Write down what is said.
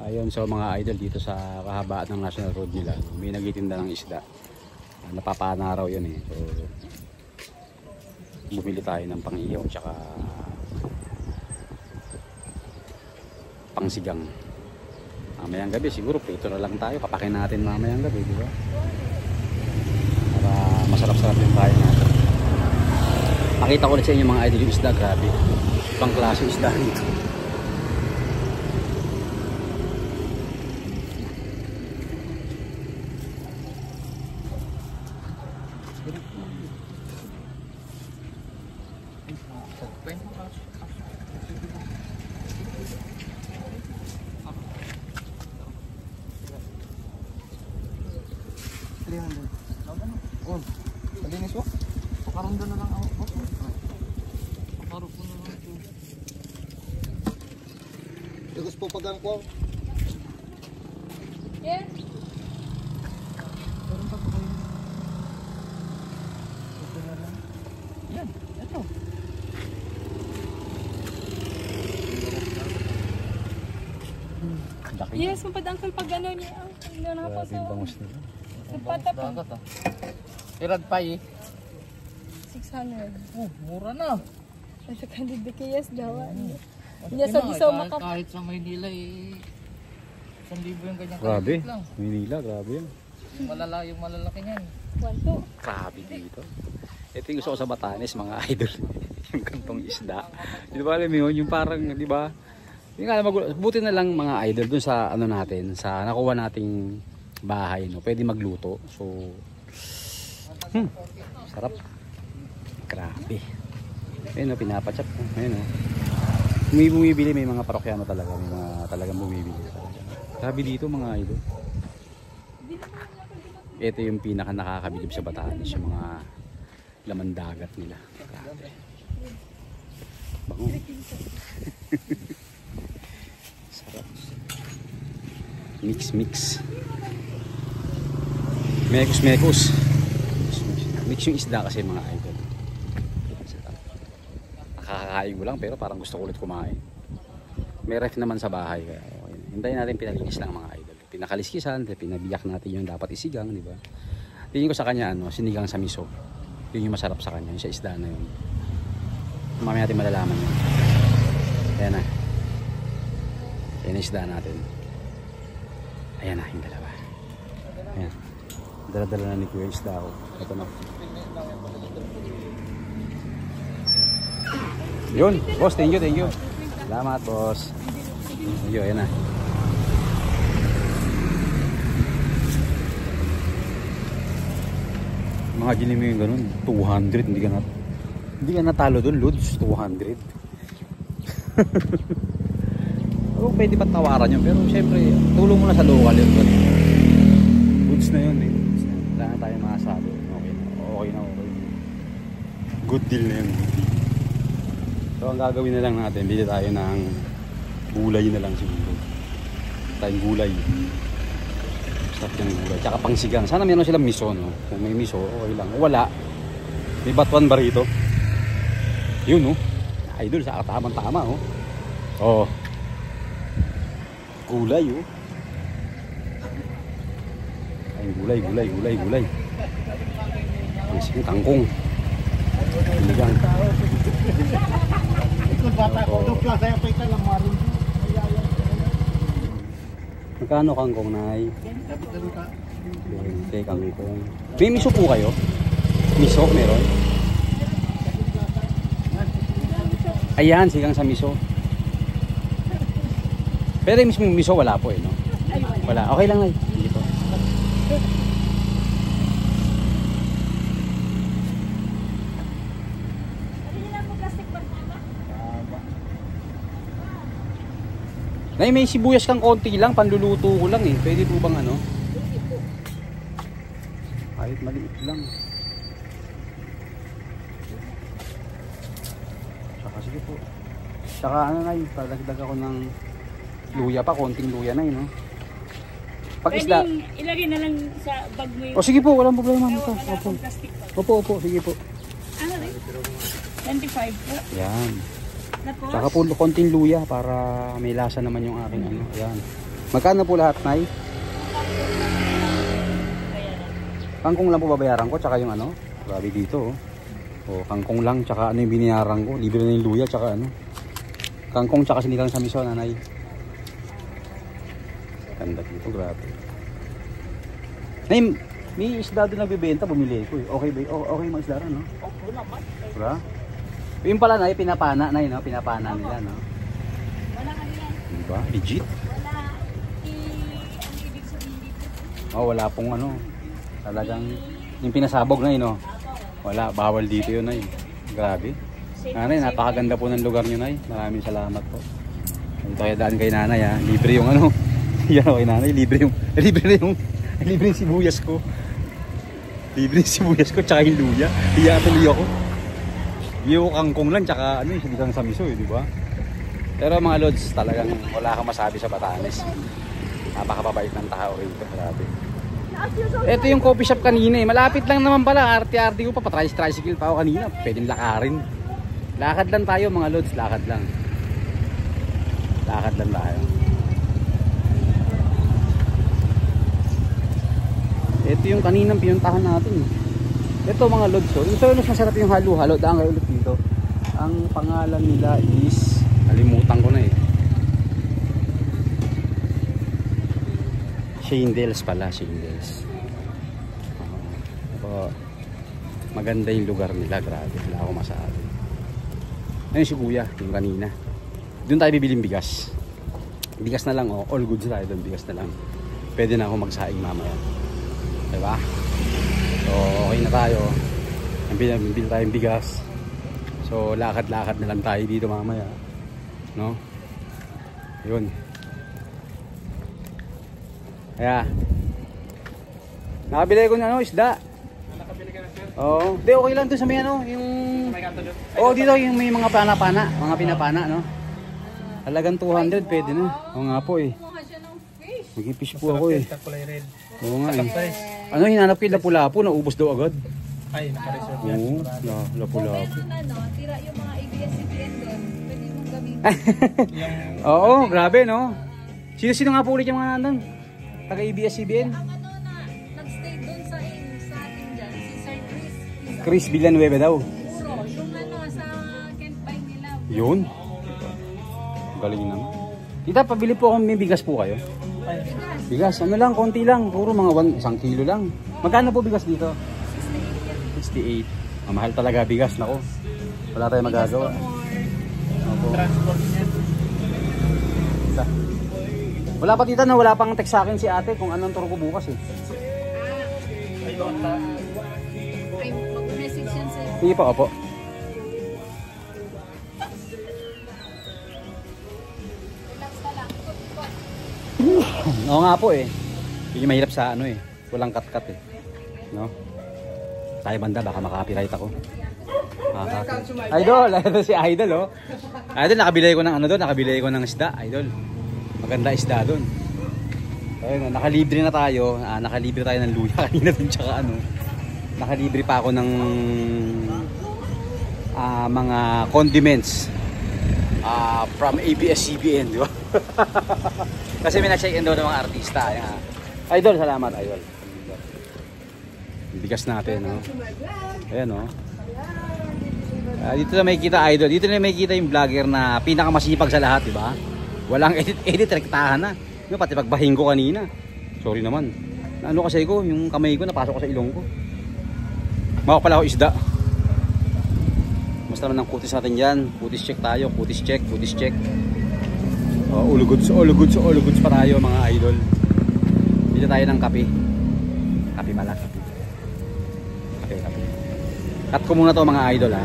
Ayon sa mga idol dito sa kahabaan ng National Road nila, may nagtitinda ng isda. Napapana raw yun eh. So, bumili tayo ng pang-ihaw tsaka pangsigang. Mamayang gabi siguro prito na lang tayo. Papakin natin mamayang gabi, di ba? Para masarap-sarap yung tayo natin. Pakita ko ulit sa inyo mga idol yung isda. Grabe. Ibang klase isda dito. Oh, malinis po. Pakarong doon na lang ako. Pakarong po na lang po. Dugos po pag ko. Yes. Meron pa po kayo. Ito na lang. Yan, ito. Yes, mapadangkal pag gano'n niya. Ano na po sa... Bangus na. Napata po. Irad pa eh. 600. Oh, mura na. Nasa kandida kayas dawa. Kasi Yes, sabi sa makap. kahit sa Maynila eh. 1,000 yung ganyan. Grabe. Lang. Manila, grabe yan. Yung malalaki niyan. 1,2. Grabe dito. Ito yung gusto ko sa Batanes mga idol. Yung kantong isda. Di ba alam mo yun? Yung parang, di ba? Yung buti na lang mga idol dun sa ano natin, sa nakuha nating bahay, no? Pwede magluto. So, sarap. Grabe. Ayun, no, pinapachap. Ayun, no. May bumibili, may mga parokyano talaga. May mga talagang bumibili. Grabe dito mga idol. Ito yung pinaka nakakabilib sa Batanes, yung mga laman dagat nila. Grabe. Bango. Sarap. Mix. Mekos. Mix yung isda kasi mga idol. Nakakakain ko lang pero parang gusto ko ulit kumain. May ref naman sa bahay. Kaya okay. Hintayin natin pinalinis lang mga idol. Pinakaliskisan, pinabiyak natin yung dapat isigang, di ba? Tingin ko sa kanya, sinigang sa miso. Yun yung masarap sa kanya, yung sa isda na yun. Mamaya natin malalaman yun. Ayan na. Ayan na isda natin. Ayan na, yung dalawa. Ayan. Dala-dala na ni Kuya isda ako. Ito na. Yun, boss, thank you. Salamat, boss. Ayan na. Mga gini mo yung ganun, 200, hindi ka natalo dun, Lods, 200. Oo, pwede pa tawaran yun, pero syempre, tulong mo na sa local yun. Goods na yun eh. Wala na tayo makasabi. Okay na. Good deal na yun. So, ang gagawin na lang natin, bili tayo ng gulay na lang siguro. Tayong gulay. Sarap yung gulay. Tsaka pangsigang. Sana meron silang miso, no? Kung may miso, okay lang. Wala. May batuan ba rito? Yun, no? Idol, sa tamang-tama, oh. Oh. Gulay, oh. Ay, gulay. Pangsigang, kangkong. Piligang. Magkano kangkong, Nay? Okay, kangkong. May miso po kayo? Miso, meron? Ayan, sigang sa miso. Pero yung mismo miso, wala po eh, no? Wala. Okay lang, Nay. Hindi po. Nay, may sibuyas kang konti lang, panluluto ko lang eh. Pwede po bang ano? Kahit maliit lang. Saka sige po. Saka ano na yun, padagdag ako ng luya pa, konting luya na yun, no? Pag isda. Pwedeng ilagay na lang sa bag mo yung... O sige po, walang problema. Opo. Opo, sige po. Ano rin? 25 po. Yan. Tapos? Saka po konting luya para may lasa naman yung aking ano. Ayan. Magkano po lahat, Nay? Kangkong lang po babayaran ko, tsaka yung ano. Grabe dito, oh. O, kangkong lang, tsaka ano yung binayaran ko. Libre na yung luya, tsaka ano. Kangkong, tsaka sinigang sa miso, Nanay. Ganda dito, grabe. Nay, may isda doon nagbibenta, bumili ko eh. Okay ba? Okay mga isda rin, no? Oo naman. Diba? Yung pala, Nay, pinapana, Nay, no? Pinapana nila, no? Wala ka yan. Diba? Legit? Wala. Ang ibig sabihin dito. Oh, wala pong ano. Talagang, yung pinasabog na yun, no? Wala, bawal dito yun, Nay. Grabe. Nanay, napakaganda po ng lugar nyo, Nay. Maraming salamat po. Dito kaya daan kay Nanay, ha? Libre yung ano. Yan o kay Nanay, libre yung sibuyas ko. Libre yung sibuyas ko, tsaka yung luya. Hiya tuloy ako. Yung kangkong lang, tsaka ano, yung sinigang sa miso, di ba? Pero mga lods, talagang wala kang masabi sa Batanes. Napakababait ng tao rito, grabe. Ito yung coffee shop kanina eh. Malapit lang naman pala, arte-arte ko pa, tricycle pa ako kanina. Pwedeng lakarin. Lakad lang tayo mga lods, lakad lang. Lakad lang tayo. Ito yung kaninang pinuntahan natin. Ito mga lods, so ito yung masarap yung halo-halo. Daan kayo ulit dito. Ang pangalan nila is, nalimutan ko na eh. Shindles pala, Shindles. Maganda yung lugar nila, grabe. Wala ako masabi. Ayun si Kuya, yung kanina. Doon tayo bibiling bigas. Bigas na lang, oh. All goods tayo doon, bigas na lang. Pwede na ako magsaing mamaya. Diba? So, okay na tayo. Bili tayong bigas. So, lakad-lakad na lang tayo dito mamaya. No? Yun. Kaya, nakabili ko na ano, isda. Nakabili ka na, sir? Oo. Di, okay lang doon sa may ano, yung... May kanto doon? Oo, dito yung may mga pana-pana. Mga pinapana, no? Halagang 200, pwede na. Oo nga po eh. Kumuha siya ng fish. Mag-fish po ako eh. Kulay red. Oo nga eh. Price. Ano, hinanap ko yung lapu-lapu, naubos daw agad. Ay, naka-reserve yan. Oo, lapu-lapu. Ano, tira yung mga ABS-CBN doon, pwede mong gamitin. Yung Oo, grabe no? Sino-sino nga po ulit yung mga nandun? Taga-ABS-CBN? Ang ano na, nag-stay doon sa atin dyan, si Sir Chris. Chris Villanueva daw. Puro, yung ano, sa Kent Bay nila. Yun. Galing naman. Tita, pabili po akong may bigas po kayo. Bigas, ano lang, konti lang. Puro mga 1 kilo lang. Magkano po bigas dito? 68. Mahal talaga bigas, nako. Wala tayong magagawa. Opo. transport niya. Tita. Wala pa tita, no? Wala pang text sa akin si ate kung anong turo ko bukas eh. Ayun na. Ay, mag-message yan sa'yo. Sige pa, opo. Relax ka lang. Oo nga po eh. Yung mahirap sa ano eh. Walang cut-cut eh. No? Tayo banda, baka maka-copyright ako. Idol! Ito si Idol oh. Idol, nakabili ko ng ano doon. Nakabili ko ng isda. Idol. Maganda isda doon. Ayun, nakalibre na tayo. Nakalibre tayo ng luya kanina doon. Tsaka ano. Nakalibre pa ako ng mga condiments. From ABS-CBN. Di ba? Kasi may na-check in daw ng mga artista. Ayan. Idol, salamat Idol. Bigas natin, no? Ayan, no? Dito na may kita Idol. Dito na may kita yung vlogger na pinakamasipag sa lahat, di ba? Walang edit, rektahan na. No, pati pagbahin ko kanina. Sorry naman. Ano kasi ko, yung kamay ko napasok ko sa ilong ko. Mawak pala ako isda. Basta naman ng kutis natin dyan. Kutis check tayo, kutis check. All goods pa tayo mga idol. Dito tayo ng kape. Kape pala. Kape. Cut ko muna to mga idol ha.